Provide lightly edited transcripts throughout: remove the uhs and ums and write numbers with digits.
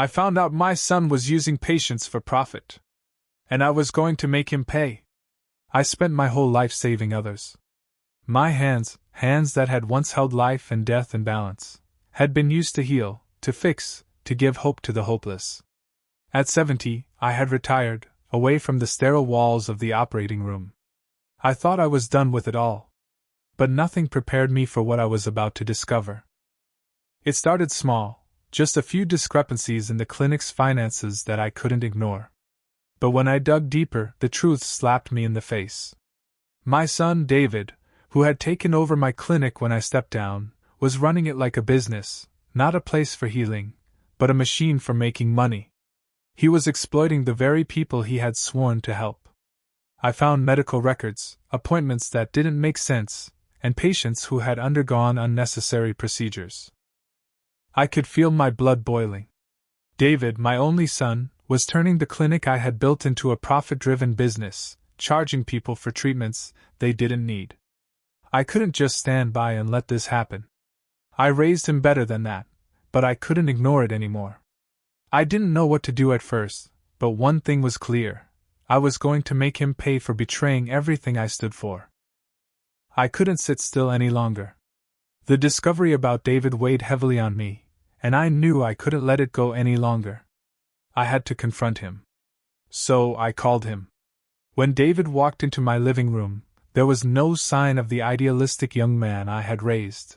I found out my son was using patients for profit. And I was going to make him pay. I spent my whole life saving others. My hands that had once held life and death in balance, had been used to heal, to fix, to give hope to the hopeless. At 70, I had retired, away from the sterile walls of the operating room. I thought I was done with it all. But nothing prepared me for what I was about to discover. It started small, just a few discrepancies in the clinic's finances that I couldn't ignore. But when I dug deeper, the truth slapped me in the face. My son, David, who had taken over my clinic when I stepped down, was running it like a business, not a place for healing, but a machine for making money. He was exploiting the very people he had sworn to help. I found medical records, appointments that didn't make sense, and patients who had undergone unnecessary procedures. I could feel my blood boiling. David, my only son, was turning the clinic I had built into a profit-driven business, charging people for treatments they didn't need. I couldn't just stand by and let this happen. I raised him better than that, but I couldn't ignore it anymore. I didn't know what to do at first, but one thing was clear. I was going to make him pay for betraying everything I stood for. I couldn't sit still any longer. The discovery about David weighed heavily on me, and I knew I couldn't let it go any longer. I had to confront him. So I called him. When David walked into my living room, there was no sign of the idealistic young man I had raised.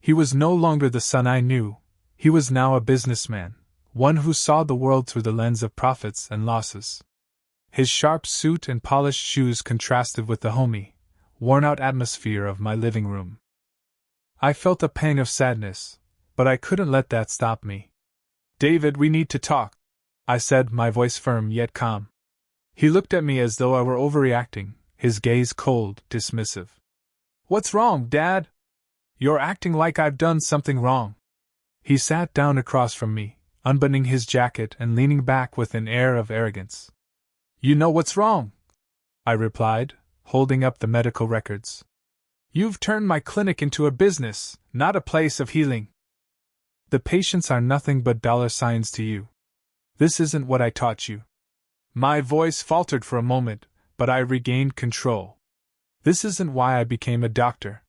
He was no longer the son I knew. He was now a businessman, one who saw the world through the lens of profits and losses. His sharp suit and polished shoes contrasted with the homey, worn-out atmosphere of my living room. I felt a pang of sadness, but I couldn't let that stop me. "David, we need to talk," I said, my voice firm yet calm. He looked at me as though I were overreacting, his gaze cold, dismissive. "What's wrong, Dad? You're acting like I've done something wrong." He sat down across from me, unbuttoning his jacket and leaning back with an air of arrogance. "You know what's wrong," I replied, holding up the medical records. "You've turned my clinic into a business, not a place of healing. The patients are nothing but dollar signs to you. This isn't what I taught you." My voice faltered for a moment, but I regained control. "This isn't why I became a doctor."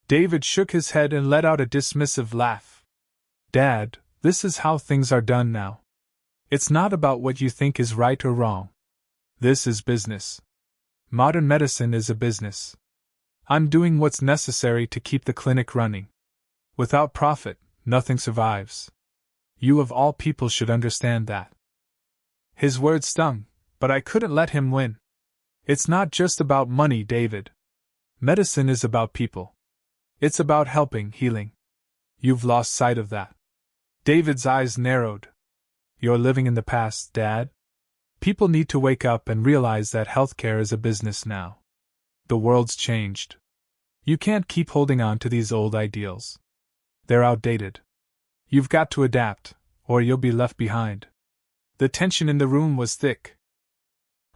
David shook his head and let out a dismissive laugh. "Dad, this is how things are done now. It's not about what you think is right or wrong. This is business. Modern medicine is a business. I'm doing what's necessary to keep the clinic running. Without profit, nothing survives. You of all people should understand that." His words stung, but I couldn't let him win. "It's not just about money, David. Medicine is about people. It's about helping, healing. You've lost sight of that." David's eyes narrowed. "You're living in the past, Dad. People need to wake up and realize that healthcare is a business now. The world's changed. You can't keep holding on to these old ideals. They're outdated. You've got to adapt, or you'll be left behind." The tension in the room was thick.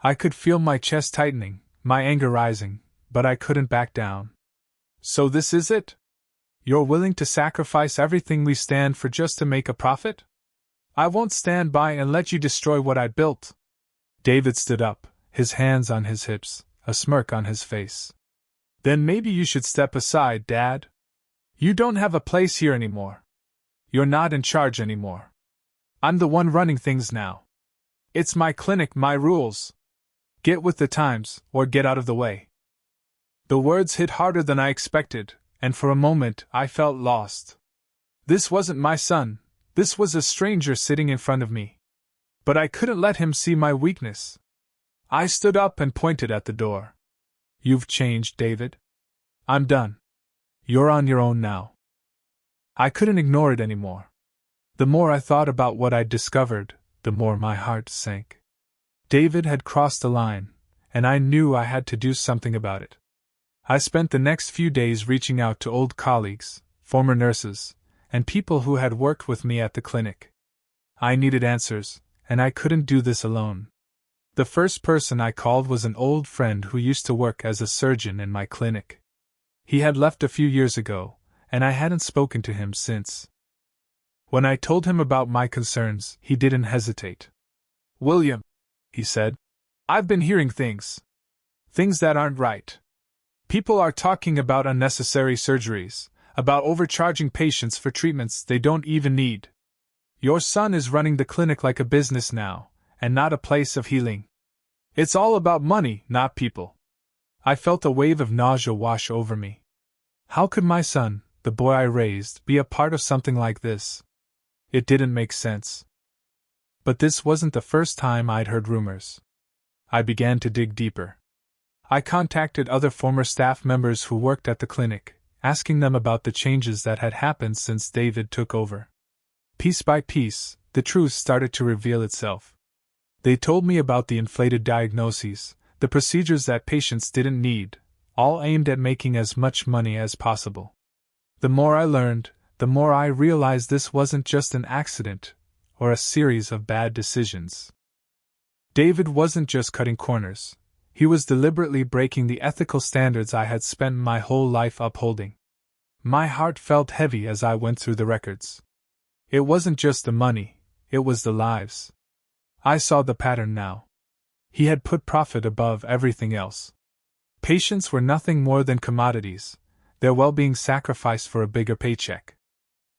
I could feel my chest tightening, my anger rising, but I couldn't back down. "So this is it? You're willing to sacrifice everything we stand for just to make a profit? I won't stand by and let you destroy what I built." David stood up, his hands on his hips, a smirk on his face. "Then maybe you should step aside, Dad. You don't have a place here anymore. You're not in charge anymore. I'm the one running things now. It's my clinic, my rules. Get with the times, or get out of the way." The words hit harder than I expected, and for a moment I felt lost. This wasn't my son, this was a stranger sitting in front of me. But I couldn't let him see my weakness. I stood up and pointed at the door. "You've changed, David. I'm done. You're on your own now." I couldn't ignore it anymore. The more I thought about what I'd discovered, the more my heart sank. David had crossed the line, and I knew I had to do something about it. I spent the next few days reaching out to old colleagues, former nurses, and people who had worked with me at the clinic. I needed answers, and I couldn't do this alone. The first person I called was an old friend who used to work as a surgeon in my clinic. He had left a few years ago, and I hadn't spoken to him since. When I told him about my concerns, he didn't hesitate. "William," he said, "I've been hearing things. Things that aren't right. People are talking about unnecessary surgeries, about overcharging patients for treatments they don't even need. Your son is running the clinic like a business now, and not a place of healing. It's all about money, not people." I felt a wave of nausea wash over me. How could my son, the boy I raised, be a part of something like this? It didn't make sense. But this wasn't the first time I'd heard rumors. I began to dig deeper. I contacted other former staff members who worked at the clinic, asking them about the changes that had happened since David took over. Piece by piece, the truth started to reveal itself. They told me about the inflated diagnoses, the procedures that patients didn't need, all aimed at making as much money as possible. The more I learned, the more I realized this wasn't just an accident, or a series of bad decisions. David wasn't just cutting corners. He was deliberately breaking the ethical standards I had spent my whole life upholding. My heart felt heavy as I went through the records. It wasn't just the money, it was the lives. I saw the pattern now. He had put profit above everything else. Patients were nothing more than commodities, their well-being sacrificed for a bigger paycheck.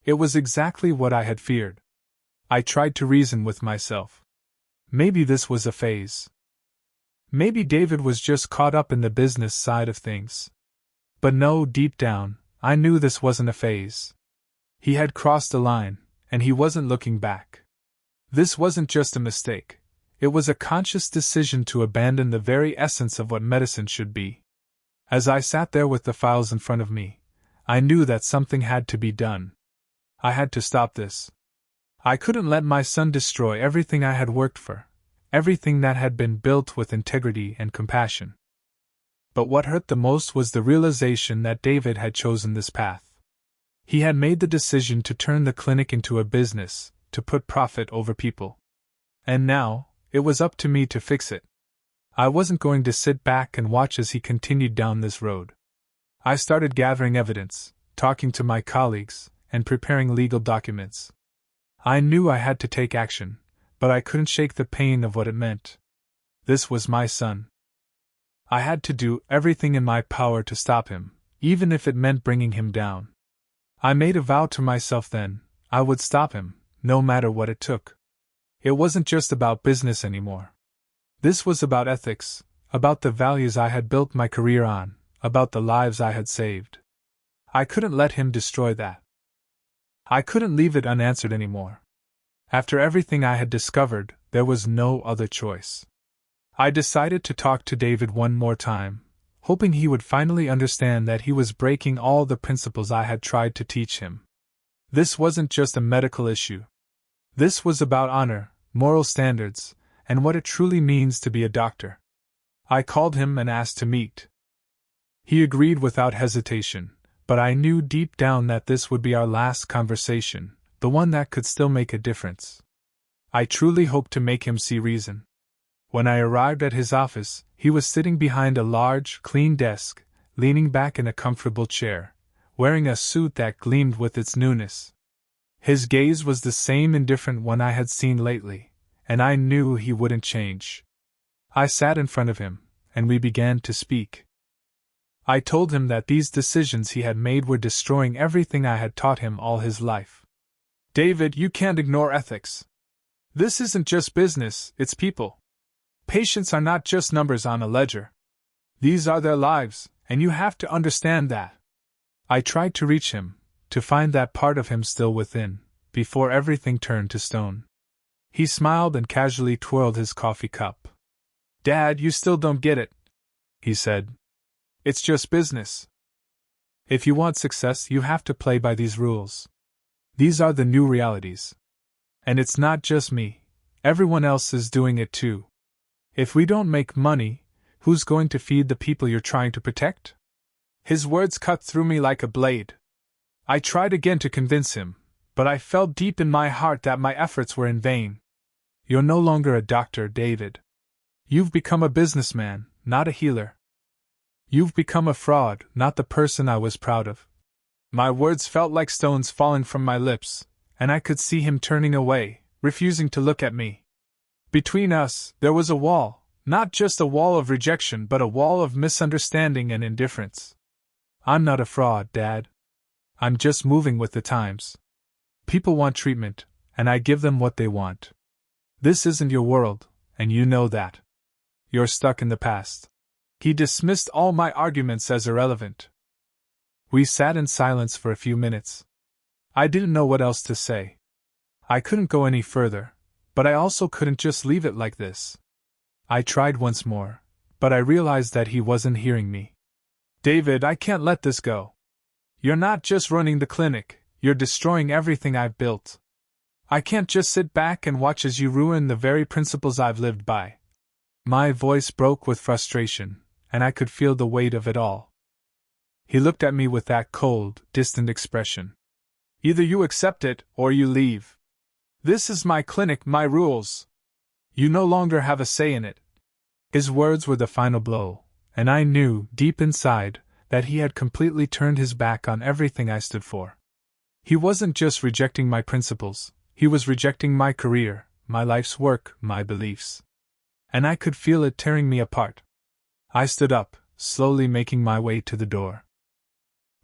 It was exactly what I had feared. I tried to reason with myself. Maybe this was a phase. Maybe David was just caught up in the business side of things. But no, deep down, I knew this wasn't a phase. He had crossed a line, and he wasn't looking back. This wasn't just a mistake. It was a conscious decision to abandon the very essence of what medicine should be. As I sat there with the files in front of me, I knew that something had to be done. I had to stop this. I couldn't let my son destroy everything I had worked for, everything that had been built with integrity and compassion. But what hurt the most was the realization that David had chosen this path. He had made the decision to turn the clinic into a business, to put profit over people. And now, it was up to me to fix it. I wasn't going to sit back and watch as he continued down this road. I started gathering evidence, talking to my colleagues, and preparing legal documents. I knew I had to take action, but I couldn't shake the pain of what it meant. This was my son. I had to do everything in my power to stop him, even if it meant bringing him down. I made a vow to myself then, I would stop him, no matter what it took. It wasn't just about business anymore. This was about ethics, about the values I had built my career on, about the lives I had saved. I couldn't let him destroy that. I couldn't leave it unanswered anymore. After everything I had discovered, there was no other choice. I decided to talk to David one more time, hoping he would finally understand that he was breaking all the principles I had tried to teach him. This wasn't just a medical issue. This was about honor, moral standards, and what it truly means to be a doctor. I called him and asked to meet. He agreed without hesitation, but I knew deep down that this would be our last conversation, the one that could still make a difference. I truly hoped to make him see reason. When I arrived at his office, he was sitting behind a large, clean desk, leaning back in a comfortable chair, wearing a suit that gleamed with its newness. His gaze was the same indifferent one I had seen lately, and I knew he wouldn't change. I sat in front of him, and we began to speak. I told him that these decisions he had made were destroying everything I had taught him all his life. "David, you can't ignore ethics. This isn't just business, it's people. Patients are not just numbers on a ledger. These are their lives, and you have to understand that." I tried to reach him, to find that part of him still within, before everything turned to stone. He smiled and casually twirled his coffee cup. "Dad, you still don't get it," he said. "It's just business. If you want success, you have to play by these rules. These are the new realities. And it's not just me, everyone else is doing it too. If we don't make money, who's going to feed the people you're trying to protect?" His words cut through me like a blade. I tried again to convince him, but I felt deep in my heart that my efforts were in vain. "You're no longer a doctor, David. You've become a businessman, not a healer. You've become a fraud, not the person I was proud of." My words felt like stones falling from my lips, and I could see him turning away, refusing to look at me. Between us, there was a wall, not just a wall of rejection but a wall of misunderstanding and indifference. I'm not a fraud, Dad. I'm just moving with the times. People want treatment, and I give them what they want. This isn't your world, and you know that. You're stuck in the past. He dismissed all my arguments as irrelevant. We sat in silence for a few minutes. I didn't know what else to say. I couldn't go any further, but I also couldn't just leave it like this. I tried once more, but I realized that he wasn't hearing me. David, I can't let this go. You're not just running the clinic, you're destroying everything I've built. I can't just sit back and watch as you ruin the very principles I've lived by. My voice broke with frustration, and I could feel the weight of it all. He looked at me with that cold, distant expression. Either you accept it, or you leave. This is my clinic, my rules. You no longer have a say in it. His words were the final blow, and I knew, deep inside, that he had completely turned his back on everything I stood for. He wasn't just rejecting my principles, he was rejecting my career, my life's work, my beliefs. And I could feel it tearing me apart. I stood up, slowly making my way to the door.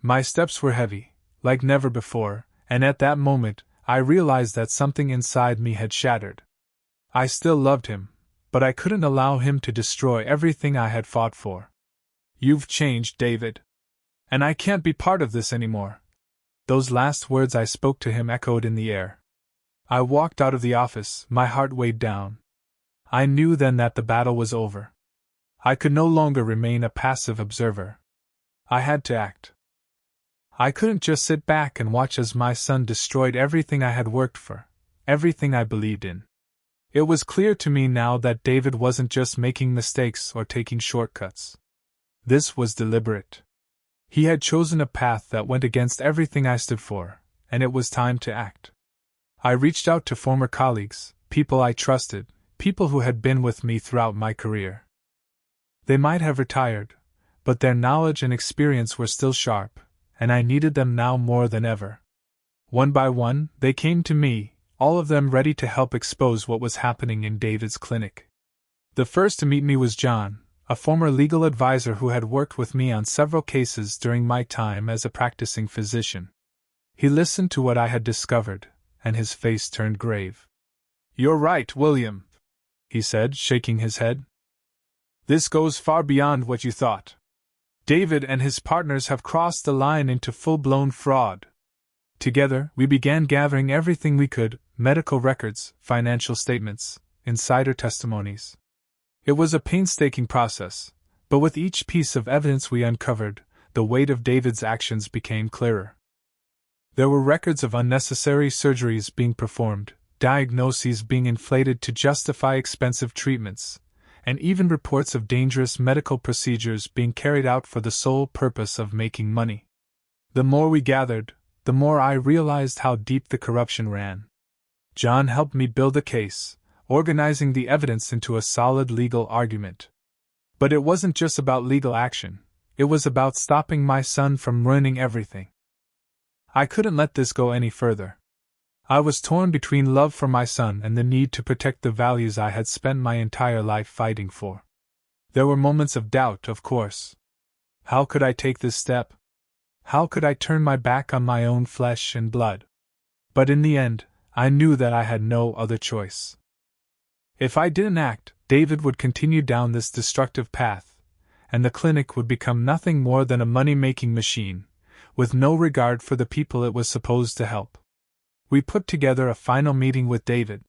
My steps were heavy, like never before, and at that moment, I realized that something inside me had shattered. I still loved him, but I couldn't allow him to destroy everything I had fought for. You've changed, David. And I can't be part of this anymore. Those last words I spoke to him echoed in the air. I walked out of the office, my heart weighed down. I knew then that the battle was over. I could no longer remain a passive observer. I had to act. I couldn't just sit back and watch as my son destroyed everything I had worked for, everything I believed in. It was clear to me now that David wasn't just making mistakes or taking shortcuts. This was deliberate. He had chosen a path that went against everything I stood for, and it was time to act. I reached out to former colleagues, people I trusted, people who had been with me throughout my career. They might have retired, but their knowledge and experience were still sharp, and I needed them now more than ever. One by one, they came to me, all of them ready to help expose what was happening in David's clinic. The first to meet me was John, a former legal advisor who had worked with me on several cases during my time as a practicing physician. He listened to what I had discovered, and his face turned grave. "You're right, William," he said, shaking his head. "This goes far beyond what you thought. David and his partners have crossed the line into full-blown fraud." Together, we began gathering everything we could: medical records, financial statements, insider testimonies. It was a painstaking process, but with each piece of evidence we uncovered, the weight of David's actions became clearer. There were records of unnecessary surgeries being performed, diagnoses being inflated to justify expensive treatments, and even reports of dangerous medical procedures being carried out for the sole purpose of making money. The more we gathered, the more I realized how deep the corruption ran. John helped me build a case, organizing the evidence into a solid legal argument. But it wasn't just about legal action, it was about stopping my son from ruining everything. I couldn't let this go any further. I was torn between love for my son and the need to protect the values I had spent my entire life fighting for. There were moments of doubt, of course. How could I take this step? How could I turn my back on my own flesh and blood? But in the end, I knew that I had no other choice. If I didn't act, David would continue down this destructive path, and the clinic would become nothing more than a money-making machine, with no regard for the people it was supposed to help. We put together a final meeting with David.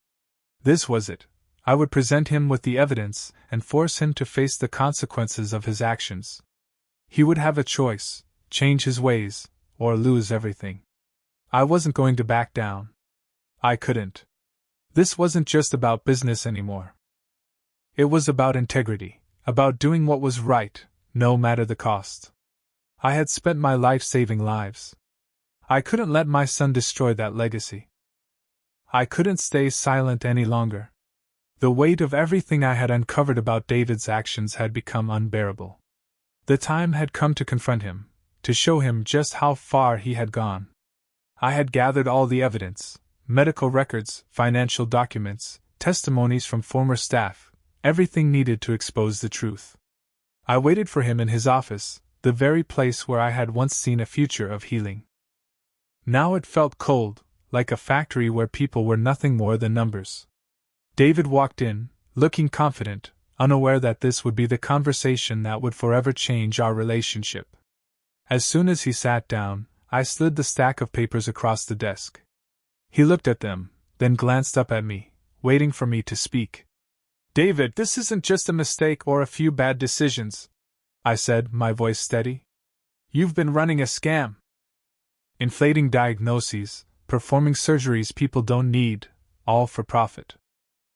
This was it. I would present him with the evidence and force him to face the consequences of his actions. He would have a choice: change his ways, or lose everything. I wasn't going to back down. I couldn't. This wasn't just about business anymore. It was about integrity, about doing what was right, no matter the cost. I had spent my life saving lives. I couldn't let my son destroy that legacy. I couldn't stay silent any longer. The weight of everything I had uncovered about David's actions had become unbearable. The time had come to confront him, to show him just how far he had gone. I had gathered all the evidence, medical records, financial documents, testimonies from former staff, everything needed to expose the truth. I waited for him in his office, the very place where I had once seen a future of healing. Now it felt cold, like a factory where people were nothing more than numbers. David walked in, looking confident, unaware that this would be the conversation that would forever change our relationship. As soon as he sat down, I slid the stack of papers across the desk. He looked at them, then glanced up at me, waiting for me to speak. "David, this isn't just a mistake or a few bad decisions," I said, my voice steady. "You've been running a scam. Inflating diagnoses, performing surgeries people don't need, all for profit.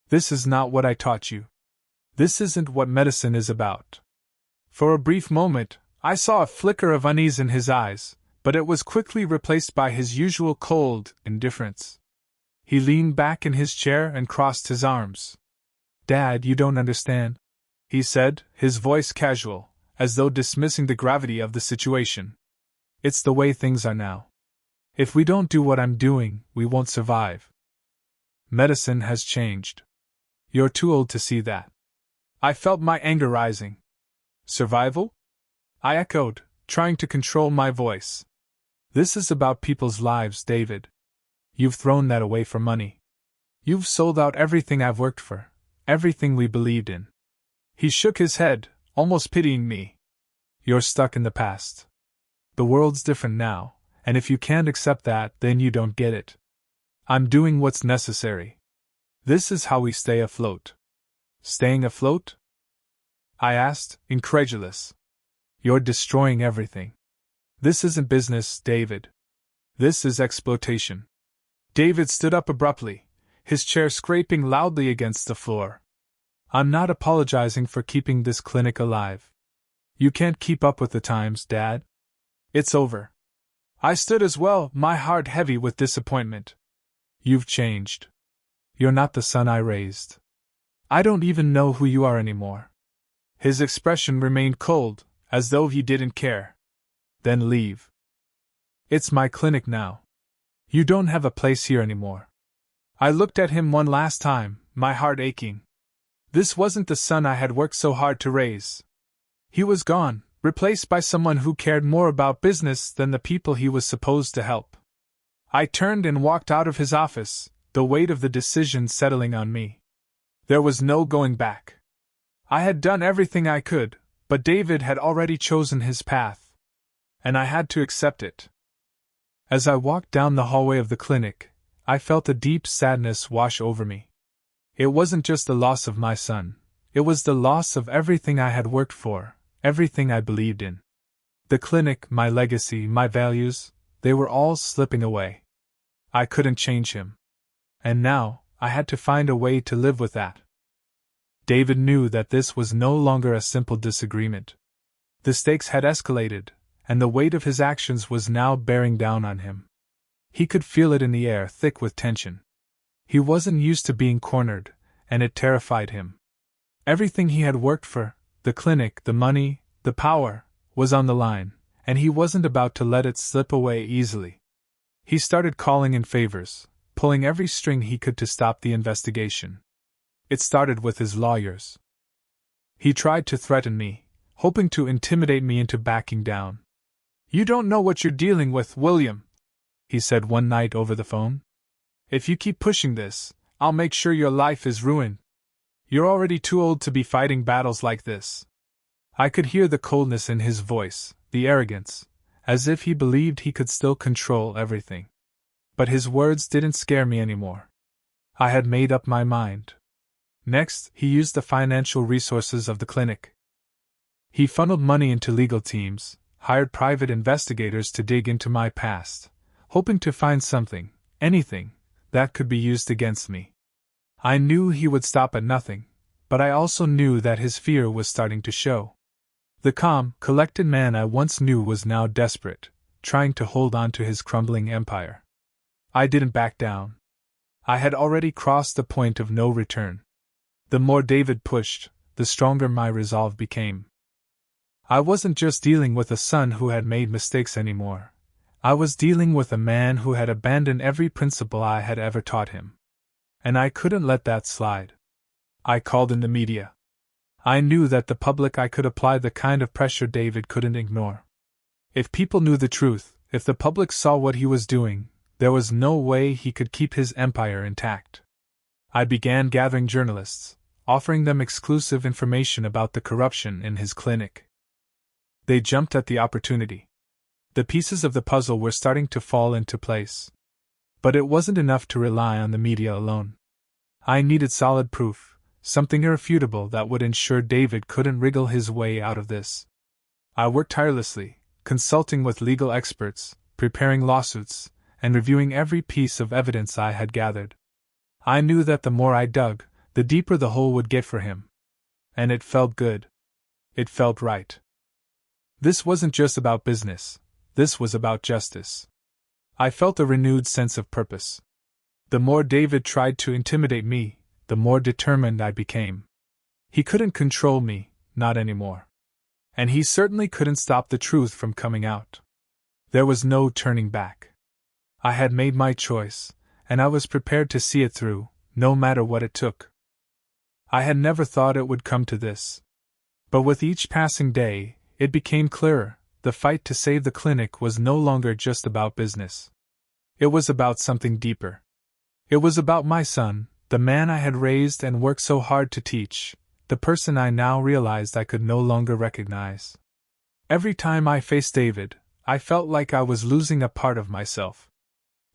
This is not what I taught you. This isn't what medicine is about." For a brief moment, I saw a flicker of unease in his eyes, but it was quickly replaced by his usual cold indifference. He leaned back in his chair and crossed his arms. "Dad, you don't understand," he said, his voice casual, as though dismissing the gravity of the situation. "It's the way things are now. If we don't do what I'm doing, we won't survive. Medicine has changed. You're too old to see that." I felt my anger rising. "Survival?" I echoed, trying to control my voice. "This is about people's lives, David. You've thrown that away for money. You've sold out everything I've worked for, everything we believed in." He shook his head, almost pitying me. "You're stuck in the past. The world's different now, and if you can't accept that, then you don't get it. I'm doing what's necessary. This is how we stay afloat." "Staying afloat?" I asked, incredulous. "You're destroying everything. This isn't business, David. This is exploitation." David stood up abruptly, his chair scraping loudly against the floor. "I'm not apologizing for keeping this clinic alive. You can't keep up with the times, Dad. It's over." I stood as well, my heart heavy with disappointment. "You've changed. You're not the son I raised. I don't even know who you are anymore." His expression remained cold, as though he didn't care. "Then leave. It's my clinic now. You don't have a place here anymore." I looked at him one last time, my heart aching. This wasn't the son I had worked so hard to raise. He was gone, replaced by someone who cared more about business than the people he was supposed to help. I turned and walked out of his office, the weight of the decision settling on me. There was no going back. I had done everything I could, but David had already chosen his path, and I had to accept it. As I walked down the hallway of the clinic, I felt a deep sadness wash over me. It wasn't just the loss of my son, it was the loss of everything I had worked for, everything I believed in. The clinic, my legacy, my values, they were all slipping away. I couldn't change him. And now, I had to find a way to live with that. David knew that this was no longer a simple disagreement. The stakes had escalated, and the weight of his actions was now bearing down on him. He could feel it in the air, thick with tension. He wasn't used to being cornered, and it terrified him. Everything he had worked for, the clinic, the money, the power, was on the line, and he wasn't about to let it slip away easily. He started calling in favors, pulling every string he could to stop the investigation. It started with his lawyers. He tried to threaten me, hoping to intimidate me into backing down. "You don't know what you're dealing with, William," he said one night over the phone. "If you keep pushing this, I'll make sure your life is ruined. You're already too old to be fighting battles like this." I could hear the coldness in his voice, the arrogance, as if he believed he could still control everything. But his words didn't scare me anymore. I had made up my mind. Next, he used the financial resources of the clinic. He funneled money into legal teams, hired private investigators to dig into my past, hoping to find something, anything, that could be used against me. I knew he would stop at nothing, but I also knew that his fear was starting to show. The calm, collected man I once knew was now desperate, trying to hold on to his crumbling empire. I didn't back down. I had already crossed the point of no return. The more David pushed, the stronger my resolve became. I wasn't just dealing with a son who had made mistakes anymore. I was dealing with a man who had abandoned every principle I had ever taught him. And I couldn't let that slide. I called in the media. I knew that the public I could apply the kind of pressure David couldn't ignore. If people knew the truth, if the public saw what he was doing, there was no way he could keep his empire intact. I began gathering journalists, offering them exclusive information about the corruption in his clinic. They jumped at the opportunity. The pieces of the puzzle were starting to fall into place. But it wasn't enough to rely on the media alone. I needed solid proof, something irrefutable that would ensure David couldn't wriggle his way out of this. I worked tirelessly, consulting with legal experts, preparing lawsuits, and reviewing every piece of evidence I had gathered. I knew that the more I dug, the deeper the hole would get for him. And it felt good. It felt right. This wasn't just about business. This was about justice. I felt a renewed sense of purpose. The more David tried to intimidate me, the more determined I became. He couldn't control me, not anymore. And he certainly couldn't stop the truth from coming out. There was no turning back. I had made my choice, and I was prepared to see it through, no matter what it took. I had never thought it would come to this. But with each passing day, it became clearer. The fight to save the clinic was no longer just about business. It was about something deeper. It was about my son, the man I had raised and worked so hard to teach, the person I now realized I could no longer recognize. Every time I faced David, I felt like I was losing a part of myself.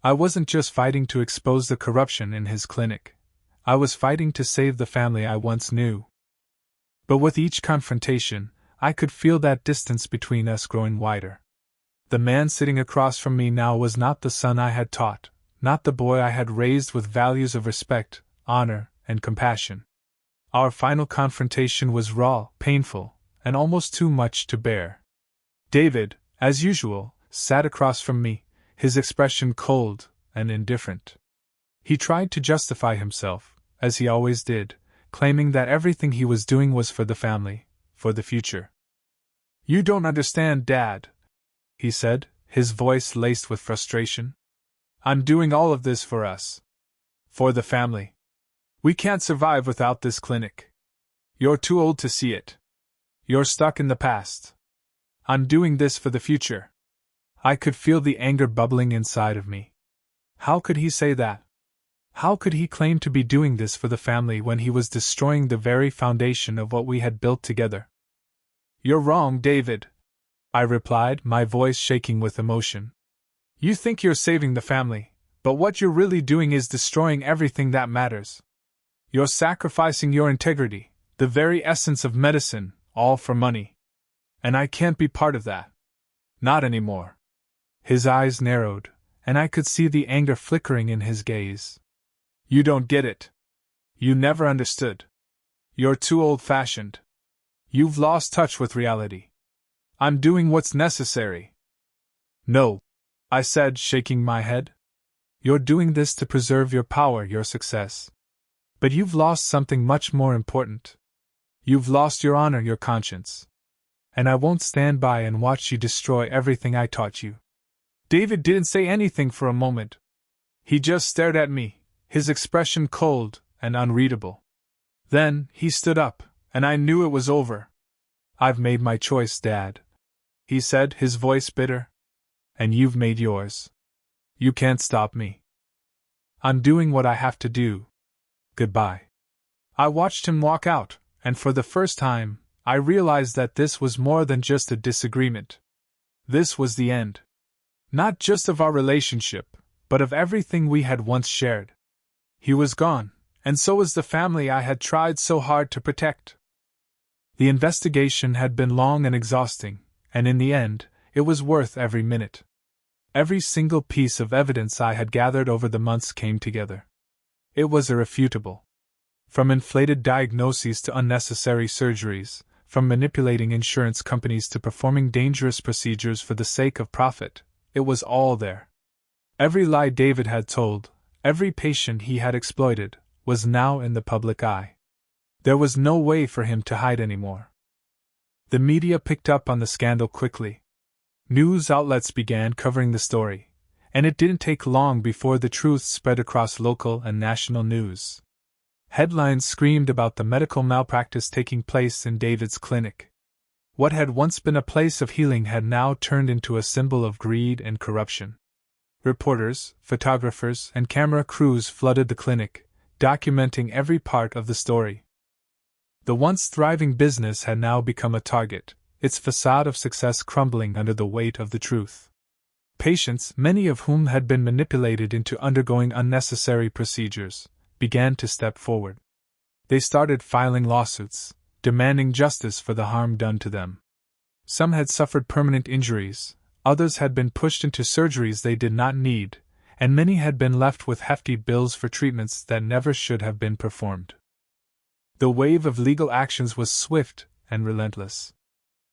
I wasn't just fighting to expose the corruption in his clinic. I was fighting to save the family I once knew. But with each confrontation, I could feel that distance between us growing wider. The man sitting across from me now was not the son I had taught, not the boy I had raised with values of respect, honor, and compassion. Our final confrontation was raw, painful, and almost too much to bear. David, as usual, sat across from me, his expression cold and indifferent. He tried to justify himself, as he always did, claiming that everything he was doing was for the family, for the future. "You don't understand, Dad," he said, his voice laced with frustration. "I'm doing all of this for us. For the family. We can't survive without this clinic. You're too old to see it. You're stuck in the past. I'm doing this for the future." I could feel the anger bubbling inside of me. How could he say that? How could he claim to be doing this for the family when he was destroying the very foundation of what we had built together? "You're wrong, David," I replied, my voice shaking with emotion. "You think you're saving the family, but what you're really doing is destroying everything that matters. You're sacrificing your integrity, the very essence of medicine, all for money. And I can't be part of that. Not anymore." His eyes narrowed, and I could see the anger flickering in his gaze. "You don't get it. You never understood. You're too old-fashioned. You've lost touch with reality. I'm doing what's necessary." "No," I said, shaking my head. "You're doing this to preserve your power, your success. But you've lost something much more important. You've lost your honor, your conscience. And I won't stand by and watch you destroy everything I taught you." David didn't say anything for a moment. He just stared at me, his expression cold and unreadable. Then, he stood up, and I knew it was over. "I've made my choice, Dad," he said, his voice bitter. "And you've made yours. You can't stop me. I'm doing what I have to do. Goodbye." I watched him walk out, and for the first time, I realized that this was more than just a disagreement. This was the end. Not just of our relationship, but of everything we had once shared. He was gone, and so was the family I had tried so hard to protect. The investigation had been long and exhausting, and in the end, it was worth every minute. Every single piece of evidence I had gathered over the months came together. It was irrefutable. From inflated diagnoses to unnecessary surgeries, from manipulating insurance companies to performing dangerous procedures for the sake of profit, it was all there. Every lie David had told, every patient he had exploited, was now in the public eye. There was no way for him to hide anymore. The media picked up on the scandal quickly. News outlets began covering the story, and it didn't take long before the truth spread across local and national news. Headlines screamed about the medical malpractice taking place in David's clinic. What had once been a place of healing had now turned into a symbol of greed and corruption. Reporters, photographers, and camera crews flooded the clinic, documenting every part of the story. The once thriving business had now become a target, its facade of success crumbling under the weight of the truth. Patients, many of whom had been manipulated into undergoing unnecessary procedures, began to step forward. They started filing lawsuits, demanding justice for the harm done to them. Some had suffered permanent injuries, others had been pushed into surgeries they did not need, and many had been left with hefty bills for treatments that never should have been performed. The wave of legal actions was swift and relentless.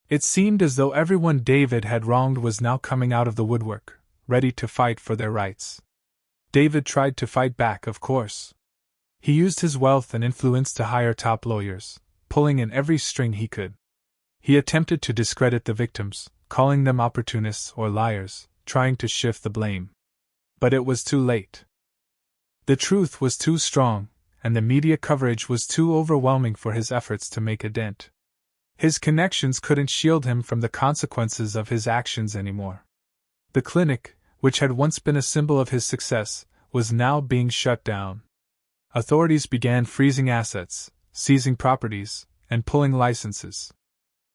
It seemed as though everyone David had wronged was now coming out of the woodwork, ready to fight for their rights. David tried to fight back, of course. He used his wealth and influence to hire top lawyers, pulling in every string he could. He attempted to discredit the victims, calling them opportunists or liars, trying to shift the blame. But it was too late. The truth was too strong, and the media coverage was too overwhelming for his efforts to make a dent. His connections couldn't shield him from the consequences of his actions anymore. The clinic, which had once been a symbol of his success, was now being shut down. Authorities began freezing assets, seizing properties, and pulling licenses.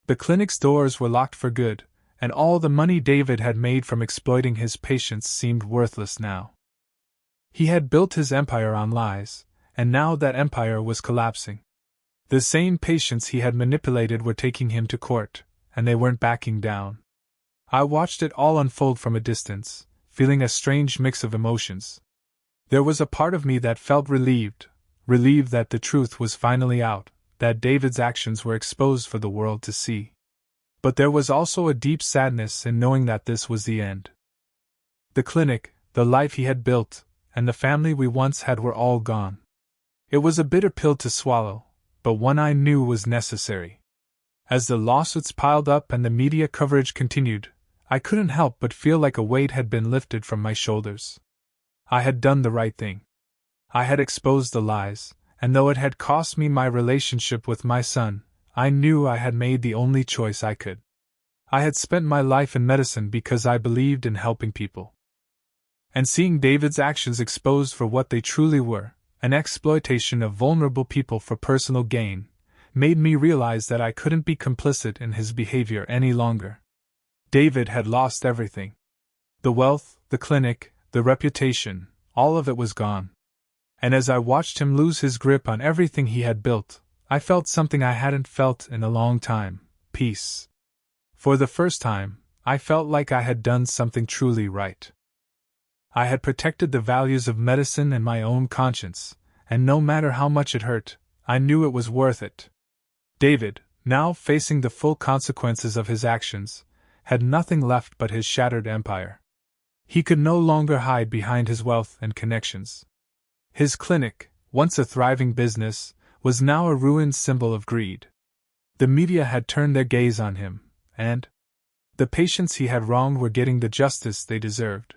The clinic's doors were locked for good, and all the money David had made from exploiting his patients seemed worthless now. He had built his empire on lies, and now that empire was collapsing. The same patients he had manipulated were taking him to court, and they weren't backing down. I watched it all unfold from a distance, feeling a strange mix of emotions. There was a part of me that felt relieved that the truth was finally out, that David's actions were exposed for the world to see. But there was also a deep sadness in knowing that this was the end. The clinic, the life he had built, and the family we once had were all gone. It was a bitter pill to swallow, but one I knew was necessary. As the lawsuits piled up and the media coverage continued, I couldn't help but feel like a weight had been lifted from my shoulders. I had done the right thing. I had exposed the lies, and though it had cost me my relationship with my son, I knew I had made the only choice I could. I had spent my life in medicine because I believed in helping people. And seeing David's actions exposed for what they truly were, an exploitation of vulnerable people for personal gain, made me realize that I couldn't be complicit in his behavior any longer. David had lost everything. The wealth, the clinic, the reputation, all of it was gone. And as I watched him lose his grip on everything he had built, I felt something I hadn't felt in a long time: peace. For the first time, I felt like I had done something truly right. I had protected the values of medicine and my own conscience, and no matter how much it hurt, I knew it was worth it. David, now facing the full consequences of his actions, had nothing left but his shattered empire. He could no longer hide behind his wealth and connections. His clinic, once a thriving business, was now a ruined symbol of greed. The media had turned their gaze on him, and the patients he had wronged were getting the justice they deserved.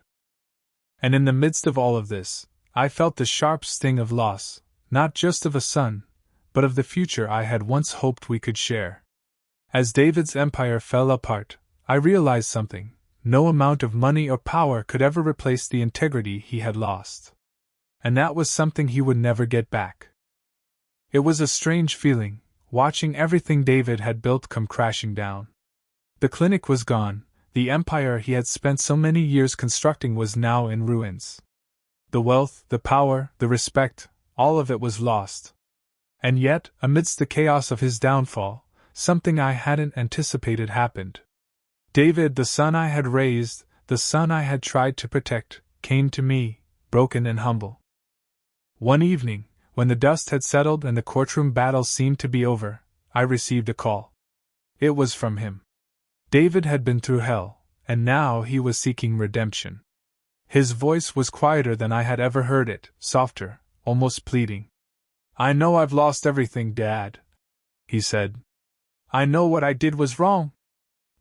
And in the midst of all of this, I felt the sharp sting of loss, not just of a son, but of the future I had once hoped we could share. As David's empire fell apart, I realized something: no amount of money or power could ever replace the integrity he had lost. And that was something he would never get back. It was a strange feeling, watching everything David had built come crashing down. The clinic was gone, the empire he had spent so many years constructing was now in ruins. The wealth, the power, the respect, all of it was lost. And yet, amidst the chaos of his downfall, something I hadn't anticipated happened. David, the son I had raised, the son I had tried to protect, came to me, broken and humble. One evening, when the dust had settled and the courtroom battle seemed to be over, I received a call. It was from him. David had been through hell, and now he was seeking redemption. His voice was quieter than I had ever heard it, softer, almost pleading. "I know I've lost everything, Dad," he said. "I know what I did was wrong.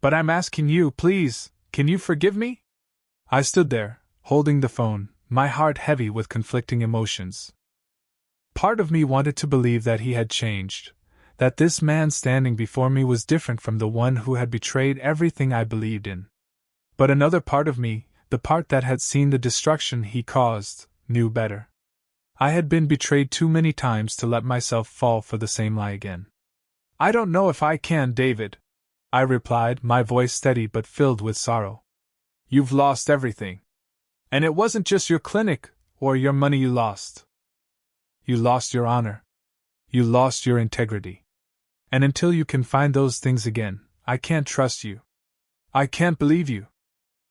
But I'm asking you, please, Can you forgive me? I stood there, holding the phone, my heart heavy with conflicting emotions. Part of me wanted to believe that he had changed, that this man standing before me was different from the one who had betrayed everything I believed in. But another part of me, the part that had seen the destruction he caused, knew better. I had been betrayed too many times to let myself fall for the same lie again. I don't know if I can, David, I replied, my voice steady but filled with sorrow. You've lost everything. And it wasn't just your clinic or your money you lost. You lost your honor. You lost your integrity. And until you can find those things again, I can't trust you. I can't believe you.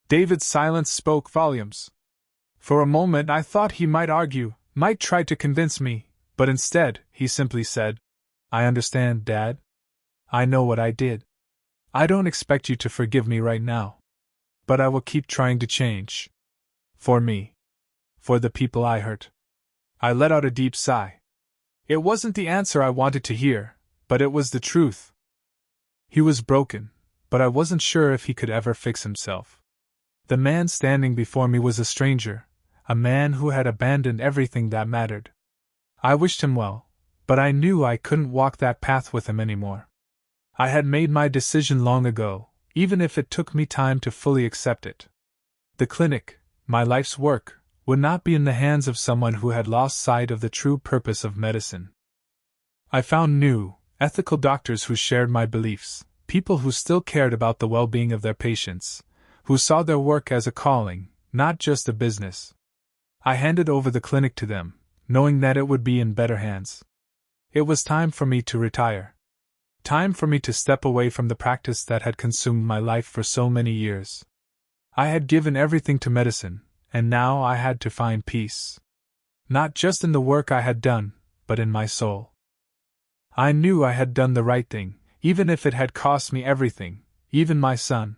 David's silence spoke volumes. For a moment I thought he might argue, might try to convince me, but instead, he simply said, I understand, Dad. I know what I did. I don't expect you to forgive me right now. But I will keep trying to change. For me. For the people I hurt. I let out a deep sigh. It wasn't the answer I wanted to hear, but it was the truth. He was broken, but I wasn't sure if he could ever fix himself. The man standing before me was a stranger, a man who had abandoned everything that mattered. I wished him well, but I knew I couldn't walk that path with him anymore. I had made my decision long ago, even if it took me time to fully accept it. The clinic, my life's work, would not be in the hands of someone who had lost sight of the true purpose of medicine. I found new, ethical doctors who shared my beliefs, people who still cared about the well-being of their patients, who saw their work as a calling, not just a business. I handed over the clinic to them, knowing that it would be in better hands. It was time for me to retire. Time for me to step away from the practice that had consumed my life for so many years. I had given everything to medicine, and now I had to find peace. Not just in the work I had done, but in my soul. I knew I had done the right thing, even if it had cost me everything, even my son.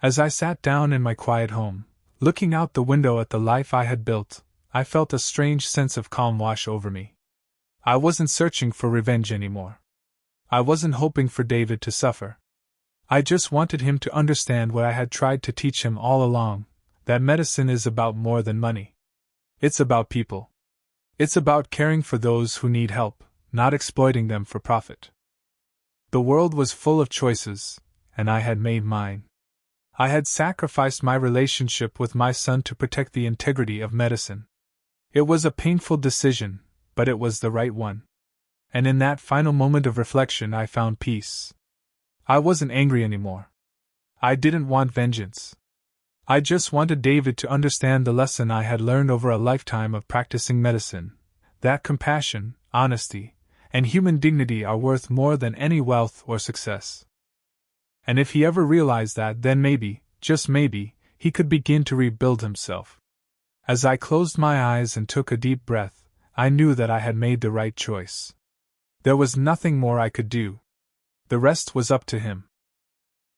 As I sat down in my quiet home, looking out the window at the life I had built, I felt a strange sense of calm wash over me. I wasn't searching for revenge anymore. I wasn't hoping for David to suffer. I just wanted him to understand what I had tried to teach him all along, that medicine is about more than money. It's about people. It's about caring for those who need help, not exploiting them for profit. The world was full of choices, and I had made mine. I had sacrificed my relationship with my son to protect the integrity of medicine. It was a painful decision, but it was the right one. And in that final moment of reflection I found peace. I wasn't angry anymore. I didn't want vengeance. I just wanted David to understand the lesson I had learned over a lifetime of practicing medicine, that compassion, honesty, and human dignity are worth more than any wealth or success. And if he ever realized that, then maybe, just maybe, he could begin to rebuild himself. As I closed my eyes and took a deep breath, I knew that I had made the right choice. There was nothing more I could do. The rest was up to him.